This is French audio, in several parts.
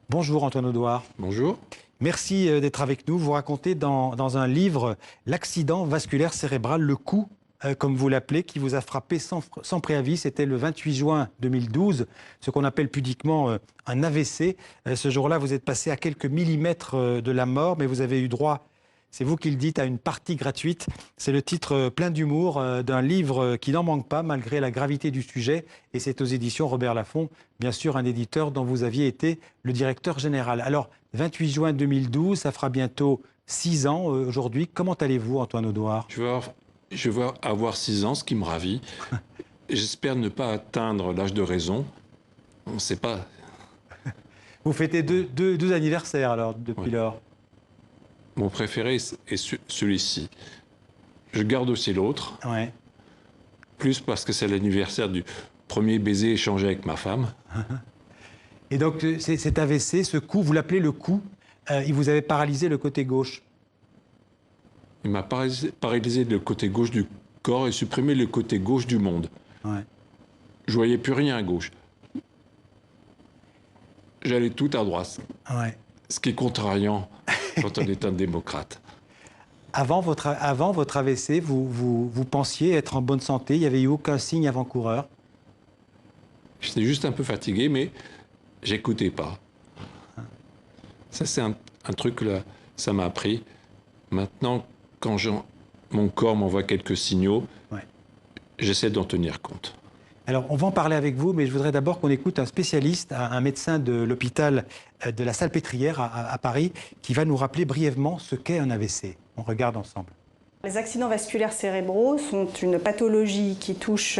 Bonjour Antoine Audouard. Bonjour. Merci d'être avec nous. Vous racontez dans un livre l'accident vasculaire cérébral, le coup, comme vous l'appelez, qui vous a frappé sans préavis. C'était le 28 juin 2012, ce qu'on appelle pudiquement un AVC. Ce jour-là, vous êtes passé à quelques millimètres de la mort, mais vous avez eu droit, c'est vous qui le dites, à une partie gratuite. C'est le titre plein d'humour d'un livre qui n'en manque pas, malgré la gravité du sujet. Et c'est aux éditions Robert Laffont, bien sûr un éditeur dont vous aviez été le directeur général. Alors, 28 juin 2012, ça fera bientôt 6 ans aujourd'hui. Comment allez-vous, Antoine Audouard? Je vais avoir 6 ans, ce qui me ravit. J'espère ne pas atteindre l'âge de raison. On ne sait pas. Vous fêtez deux anniversaires alors depuis Ouais. lors. Mon préféré est celui-ci. Je garde aussi l'autre, Ouais. plus parce que c'est l'anniversaire du premier baiser échangé avec ma femme. Et donc cet AVC, ce coup, vous l'appelez le coup, il vous avait paralysé le côté gauche. Il m'a paralysé le côté gauche du corps et supprimé le côté gauche du monde. Ouais. Je voyais plus rien à gauche. J'allais tout à droite, Ouais. ce qui est contrariant quand on est un démocrate. Avant votre AVC, vous pensiez être en bonne santé, il n'y avait eu aucun signe avant-coureur. J'étais juste un peu fatigué, mais j'écoutais pas. Ça, c'est un truc là, ça m'a appris. Maintenant, quand mon corps m'envoie quelques signaux, Ouais. j'essaie d'en tenir compte. Alors, on va en parler avec vous, mais je voudrais d'abord qu'on écoute un spécialiste, un médecin de l'hôpital de la Salpêtrière à Paris, qui va nous rappeler brièvement ce qu'est un AVC. On regarde ensemble. Les accidents vasculaires cérébraux sont une pathologie qui touche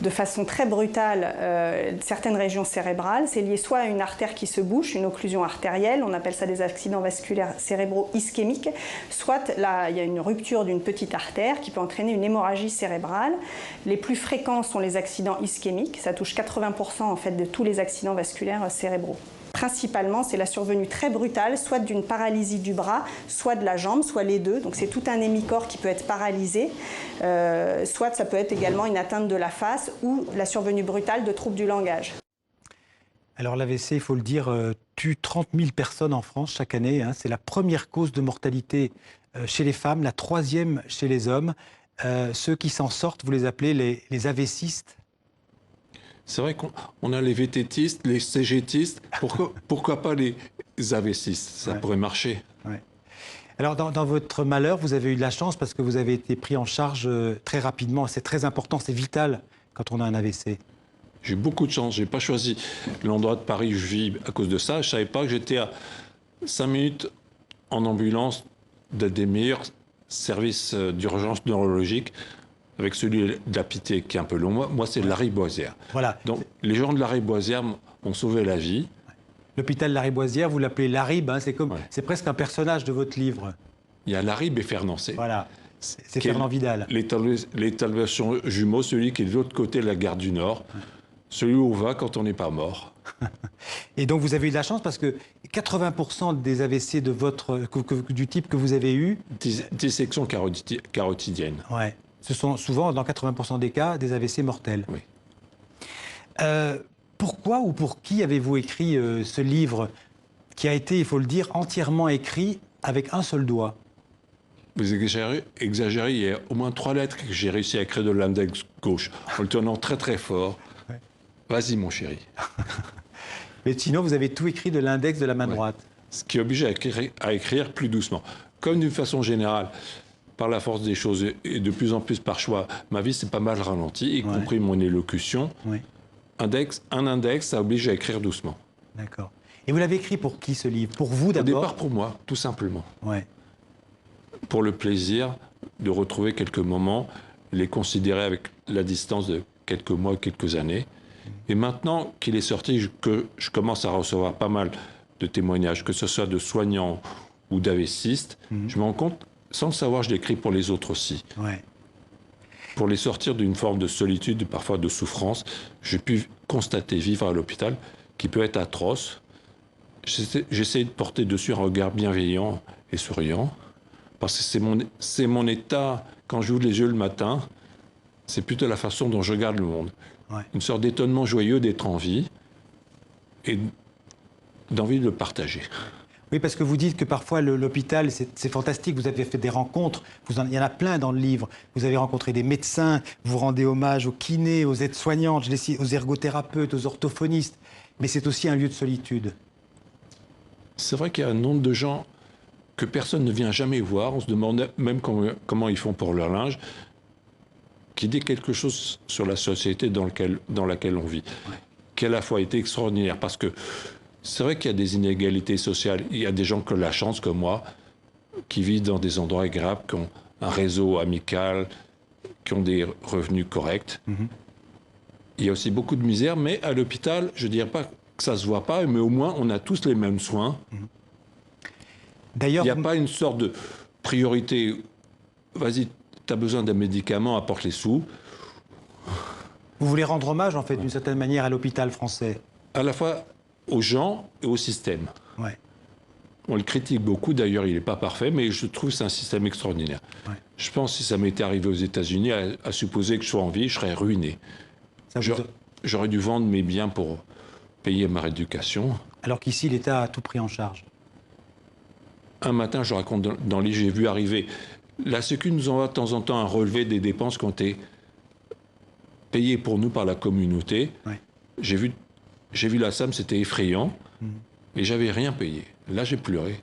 de façon très brutale certaines régions cérébrales. C'est lié soit à une artère qui se bouche, une occlusion artérielle, on appelle ça des accidents vasculaires cérébraux ischémiques, soit là, il y a une rupture d'une petite artère qui peut entraîner une hémorragie cérébrale. Les plus fréquents sont les accidents ischémiques, ça touche 80% en fait de tous les accidents vasculaires cérébraux. Principalement, c'est la survenue très brutale, soit d'une paralysie du bras, soit de la jambe, soit les deux. Donc c'est tout un hémicorps qui peut être paralysé, soit ça peut être également une atteinte de la face ou la survenue brutale de troubles du langage. Alors l'AVC, il faut le dire, tue 30 000 personnes en France chaque année. Hein. C'est la première cause de mortalité chez les femmes, la troisième chez les hommes. Ceux qui s'en sortent, vous les appelez les AVCistes. C'est vrai qu'on a les VTTistes, les CGTistes, pourquoi pas les AVCistes? Ça pourrait marcher. Ouais. Alors, dans votre malheur, vous avez eu de la chance parce que vous avez été pris en charge très rapidement. C'est très important, c'est vital quand on a un AVC. J'ai eu beaucoup de chance. Je n'ai pas choisi l'endroit de Paris où je vis à cause de ça. Je ne savais pas que j'étais à 5 minutes en ambulance d'un des meilleurs services d'urgence neurologique, avec celui de la Pitié qui est un peu long. Moi c'est Lariboisière. Voilà. Donc, les gens de Lariboisière m'ont sauvé la vie. L'hôpital Lariboisière, vous l'appelez Larib, hein, Ouais. c'est presque un personnage de votre livre. Il y a Larib et Fernancé. Voilà, c'est Qui est Fernand Vidal. L'établissement jumeau, celui qui est de l'autre côté de la gare du Nord. Celui où on va quand on n'est pas mort. Et donc vous avez eu de la chance parce que 80% des AVC du type que vous avez eu, Dissection carotidienne. ouais, ce sont souvent, dans 80% des cas, des AVC mortels. Oui. Pourquoi ou pour qui avez-vous écrit ce livre qui a été, il faut le dire, entièrement écrit avec un seul doigt? Vous exagérez, il y a au moins 3 lettres que j'ai réussi à écrire de l'index gauche, en le tenant très très fort. Ouais. Vas-y mon chéri. Mais sinon, vous avez tout écrit de l'index de la main droite. Ce qui oblige à écrire plus doucement. Comme d'une façon générale, par la force des choses et de plus en plus par choix, ma vie s'est pas mal ralentie, y compris mon élocution. Oui, Un index, ça oblige à écrire doucement. d'accord. Et vous l'avez écrit pour qui ce livre? Pour vous Au d'abord? départ pour moi, tout simplement. Ouais. Pour le plaisir de retrouver quelques moments, les considérer avec la distance de quelques mois, quelques années. Et maintenant qu'il est sorti, que je commence à recevoir pas mal de témoignages, que ce soit de soignants ou d'AVCistes, je me rends compte, sans le savoir, je l'écris pour les autres aussi. Ouais. Pour les sortir d'une forme de solitude, parfois de souffrance, j'ai pu constater vivre à l'hôpital, qui peut être atroce. J'essaie de porter dessus un regard bienveillant et souriant, parce que c'est mon état, quand j'ouvre les yeux le matin, c'est plutôt la façon dont je regarde le monde. Ouais. Une sorte d'étonnement joyeux d'être en vie et d'envie de le partager. Oui, parce que vous dites que parfois l'hôpital, c'est fantastique. Vous avez fait des rencontres, il y en a plein dans le livre. Vous avez rencontré des médecins, vous rendez hommage aux kinés, aux aides-soignantes, aux ergothérapeutes, aux orthophonistes. Mais c'est aussi un lieu de solitude. C'est vrai qu'il y a un nombre de gens que personne ne vient jamais voir. On se demande même comment ils font pour leur linge, qui dit quelque chose sur la société dans laquelle on vit, ouais. Qui à la fois été extraordinaire, parce que c'est vrai qu'il y a des inégalités sociales. Il y a des gens qui ont la chance, comme moi, qui vivent dans des endroits agréables, qui ont un réseau amical, qui ont des revenus corrects. Mm-hmm. Il y a aussi beaucoup de misère, mais à l'hôpital, je ne dirais pas que ça ne se voit pas, mais au moins on a tous les mêmes soins. Mm-hmm. D'ailleurs, il n'y a pas une sorte de priorité. Vas-y, tu as besoin d'un médicament, apporte les sous. Vous voulez rendre hommage, en fait, d'une certaine manière, à l'hôpital français? À la fois aux gens et au système. Ouais. On le critique beaucoup, d'ailleurs, il n'est pas parfait, mais je trouve que c'est un système extraordinaire. Ouais. Je pense que si ça m'était arrivé aux États-Unis, à supposer que je sois en vie, je serais ruiné. J'aurais dû vendre mes biens pour payer ma rééducation. Alors qu'ici, l'État a tout pris en charge. Un matin, je raconte dans le livre, j'ai vu arriver. La Sécu nous envoie de temps en temps un relevé des dépenses qui ont été payées pour nous par la communauté. Ouais. J'ai vu la somme, c'était effrayant, et j'avais rien payé. Là, j'ai pleuré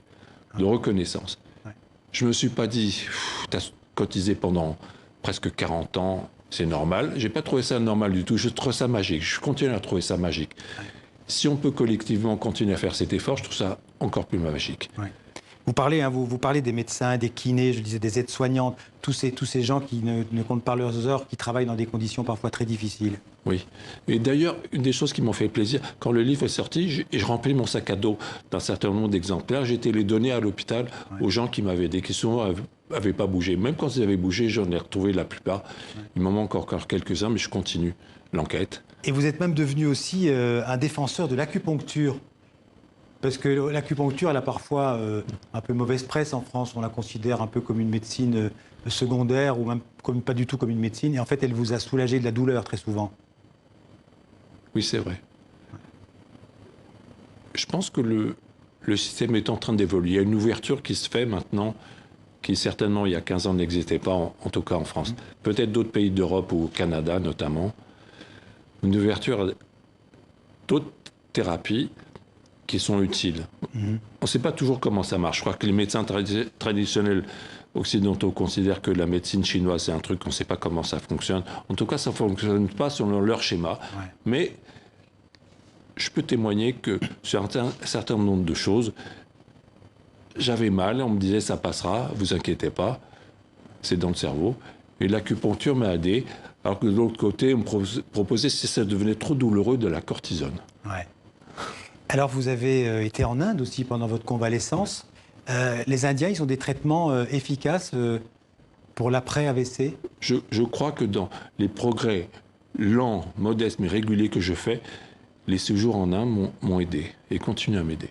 de reconnaissance. Ouais. Je me suis pas dit, tu as cotisé pendant presque 40 ans, c'est normal. J'ai pas trouvé ça normal du tout. Je trouve ça magique. Je continue à trouver ça magique. Ouais. Si on peut collectivement continuer à faire cet effort, je trouve ça encore plus magique. Ouais. Vous parlez des médecins, des kinés, je disais des aides-soignantes, tous ces gens qui ne comptent pas leurs heures, qui travaillent dans des conditions parfois très difficiles. Oui. Et d'ailleurs, une des choses qui m'ont fait plaisir, quand le livre est sorti, je remplis mon sac à dos d'un certain nombre d'exemplaires. J'ai été les donner à l'hôpital aux gens qui m'avaient aidé, qui souvent n'avaient pas bougé. Même quand ils avaient bougé, j'en ai retrouvé la plupart. Il m'en manque encore quelques-uns, mais je continue l'enquête. Et vous êtes même devenu aussi un défenseur de l'acupuncture. Parce que l'acupuncture, elle a parfois un peu mauvaise presse en France. On la considère un peu comme une médecine secondaire ou même pas du tout comme une médecine. Et en fait, elle vous a soulagé de la douleur très souvent. Oui, c'est vrai. Je pense que le système est en train d'évoluer. Il y a une ouverture qui se fait maintenant, qui certainement, il y a 15 ans, n'existait pas, en tout cas en France. Peut-être d'autres pays d'Europe ou au Canada notamment. Une ouverture à d'autres thérapies qui sont utiles. On ne sait pas toujours comment ça marche. Je crois que les médecins traditionnels occidentaux considèrent que la médecine chinoise, c'est un truc, on ne sait pas comment ça fonctionne. En tout cas, ça ne fonctionne pas selon leur schéma. Ouais. Mais je peux témoigner que sur un certain nombre de choses, j'avais mal, on me disait ça passera, vous inquiétez pas, c'est dans le cerveau. Et l'acupuncture m'a aidé, alors que de l'autre côté, on me proposait, si ça devenait trop douloureux, de la cortisone. Ouais. Alors, vous avez été en Inde aussi pendant votre convalescence. Les Indiens, ils ont des traitements efficaces pour l'après-AVC? Je crois que dans les progrès lents, modestes, mais réguliers que je fais, les séjours en Inde m'ont aidé et continuent à m'aider.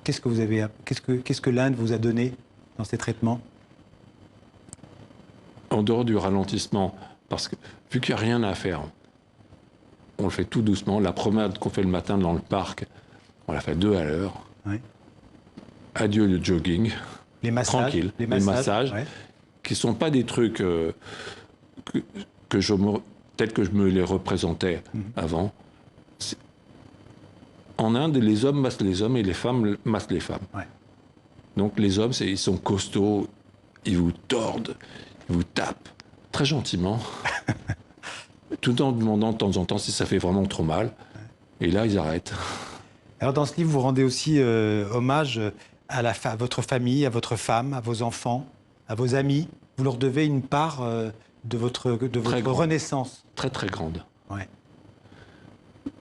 Qu'est-ce que l'Inde vous a donné dans ces traitements? En dehors du ralentissement, parce que vu qu'il n'y a rien à faire, on le fait tout doucement. La promenade qu'on fait le matin dans le parc, on la fait 2 à l'heure. Oui. Adieu le jogging. Les massages. Tranquille. Les massages, ouais. Qui ne sont pas des trucs tels que je me les représentais avant. En Inde, les hommes massent les hommes et les femmes massent les femmes. Ouais. Donc les hommes, ils sont costauds, ils vous tordent, ils vous tapent très gentiment. Tout en demandant de temps en temps si ça fait vraiment trop mal. Et là, ils arrêtent. Alors, dans ce livre, vous rendez aussi hommage à votre famille, à votre femme, à vos enfants, à vos amis. Vous leur devez une part de votre renaissance. Très, très grande. Ouais.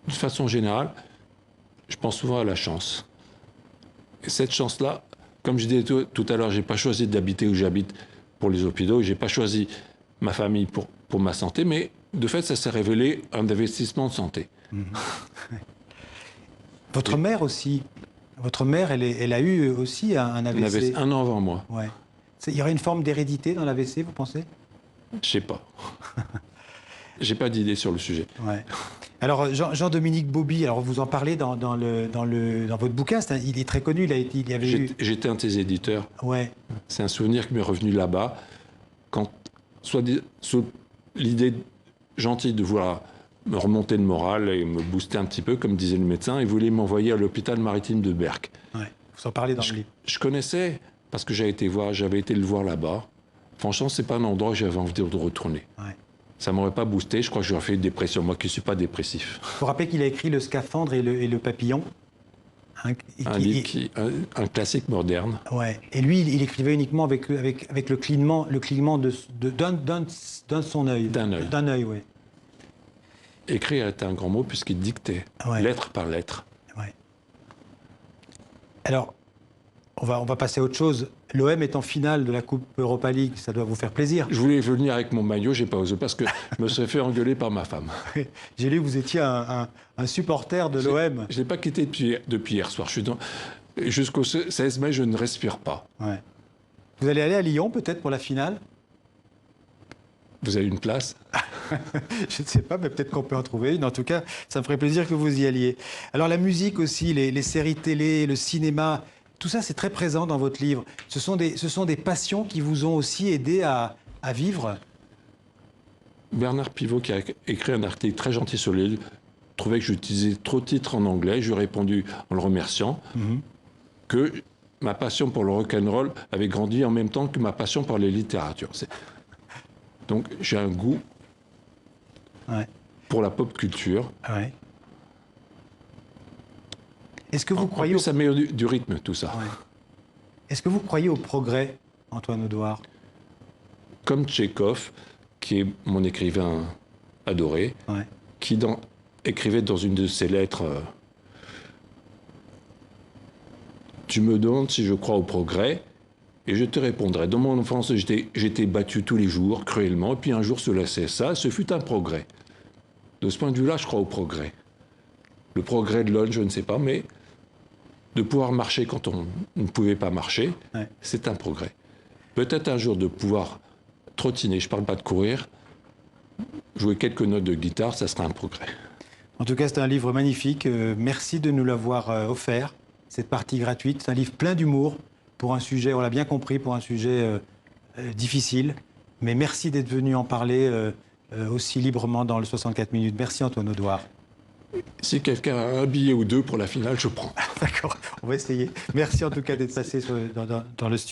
De façon générale, je pense souvent à la chance. Et cette chance-là, comme je disais tout à l'heure, je n'ai pas choisi d'habiter où j'habite pour les hôpitaux. Je n'ai pas choisi ma famille pour ma santé, mais de fait, ça s'est révélé un investissement de santé. Votre mère aussi, elle a eu aussi un AVC. Elle avait 1 an avant moi. Ouais. Il y aurait une forme d'hérédité dans l'AVC, vous pensez? Je sais pas. J'ai pas d'idée sur le sujet. Ouais. Alors, Jean-Dominique Bauby, alors vous en parlez dans votre bouquin, il est très connu, il y avait eu... J'étais un de tes éditeurs. Ouais. C'est un souvenir qui m'est revenu là-bas, quand, sous l'idée gentille de vouloir me remonter le moral et me booster un petit peu, comme disait le médecin, il voulait m'envoyer à l'hôpital maritime de Berck. Ouais. Vous en parlez dans le livre. Je connaissais, parce que j'avais été le voir là-bas. Franchement, c'est pas un endroit où j'avais envie de retourner. Ouais. Ça m'aurait pas boosté, je crois que j'aurais fait une dépression, moi qui ne suis pas dépressif. Il faut rappeler qu'il a écrit Le Scaphandre et le Papillon. Un classique moderne. Ouais. Et lui, il écrivait uniquement avec le clignement d'un de son œil. D'un œil. D'un œil, oui. Écrire était un grand mot puisqu'il dictait, ouais. lettre par lettre. Ouais. Alors, on va passer à autre chose. L'OM est en finale de la Coupe Europa League, ça doit vous faire plaisir. Je voulais venir avec mon maillot, j'ai pas osé parce que je me serais fait engueuler par ma femme. J'ai lu que vous étiez un supporter de l'OM. Je l'ai pas quitté depuis hier soir. Jusqu'au 16 mai, je ne respire pas. Ouais. Vous allez aller à Lyon peut-être pour la finale? Vous avez une place? Je ne sais pas, mais peut-être qu'on peut en trouver une. En tout cas, ça me ferait plaisir que vous y alliez. Alors la musique aussi, les séries télé, le cinéma, tout ça c'est très présent dans votre livre. Ce sont des passions qui vous ont aussi aidé à vivre. Bernard Pivot, qui a écrit un article très gentil sur le livre, trouvait que j'utilisais trop de titres en anglais. Je lui ai répondu en le remerciant que ma passion pour le rock'n'roll avait grandi en même temps que ma passion pour les littératures. Donc j'ai un goût pour la pop culture. Ouais. Est-ce que vous croyez... En plus, ça met du rythme, tout ça. Ouais. Est-ce que vous croyez au progrès, Antoine Audouard? Comme Tchekhov, qui est mon écrivain adoré, qui écrivait dans une de ses lettres tu me demandes si je crois au progrès, et je te répondrai. Dans mon enfance, j'étais battu tous les jours, cruellement, et puis un jour, cela cessa, ce fut un progrès. De ce point de vue-là, je crois au progrès. Le progrès de l'homme, je ne sais pas, mais de pouvoir marcher quand on ne pouvait pas marcher, c'est un progrès. Peut-être un jour de pouvoir trottiner, je ne parle pas de courir, jouer quelques notes de guitare, ça sera un progrès. En tout cas, c'est un livre magnifique. Merci de nous l'avoir offert, cette partie gratuite. C'est un livre plein d'humour pour un sujet, on l'a bien compris, pour un sujet difficile. Mais merci d'être venu en parler aussi librement dans le 64 minutes. Merci Antoine Audouard. Si quelqu'un a un billet ou deux pour la finale, je prends. D'accord, on va essayer. Merci en tout cas d'être passé dans le studio.